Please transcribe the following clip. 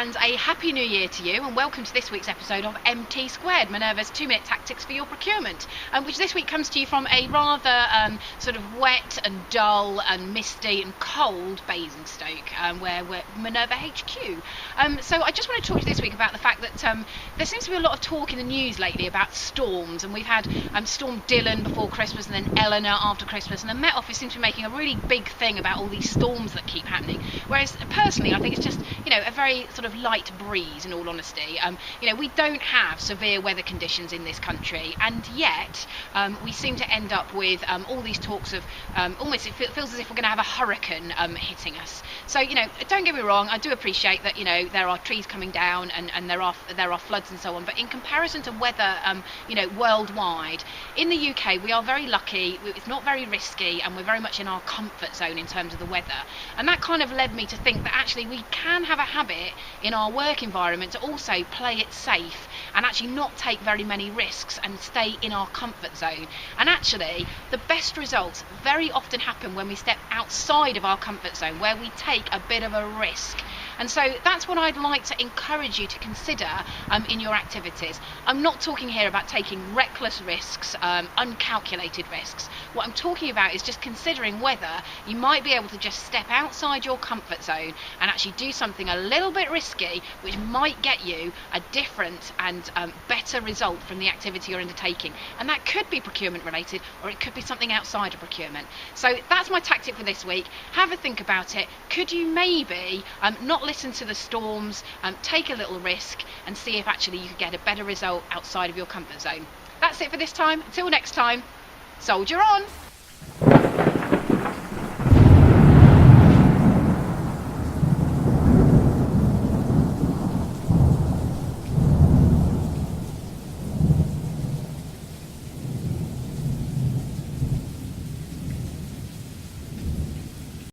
and a happy new year to you, and welcome to this week's episode of MT Squared, Minerva's 2-minute tactics for your procurement, which this week comes to you from a rather sort of wet and dull and misty and cold Basingstoke, where we're Minerva HQ. So I just want to talk to you this week about the fact that there seems to be a lot of talk in the news lately about storms, and we've had Storm Dylan before Christmas and then Eleanor after Christmas, and the Met Office seems to be making a really big thing about all these storms that keep happening, whereas personally I think it's just a very sort of light breeze, in all honesty. We don't have severe weather conditions in this country, and yet we seem to end up with all these talks of almost it feels as if we're going to have a hurricane hitting us. So don't get me wrong, I do appreciate that there are trees coming down and there are floods and so on, but in comparison to weather worldwide, in the UK we are very lucky. It's not very risky, and we're very much in our comfort zone in terms of the weather, and that kind of led me to think that actually we can have a habit in our work environment to also play it safe and actually not take very many risks and stay in our comfort zone. And actually the best results very often happen when we step outside of our comfort zone, where we take a bit of a risk. And so that's what I'd like to encourage you to consider in your activities. I'm not talking here about taking reckless risks, uncalculated risks. What I'm talking about is just considering whether you might be able to just step outside your comfort zone and actually do something a little bit risky, which might get you a different and better result from the activity you're undertaking. And that could be procurement related, or it could be something outside of procurement. So that's my tactic for this week. Have a think about it. Could you maybe not listen to the storms, take a little risk and see if actually you could get a better result outside of your comfort zone. That's it for this time. Until next time, soldier on!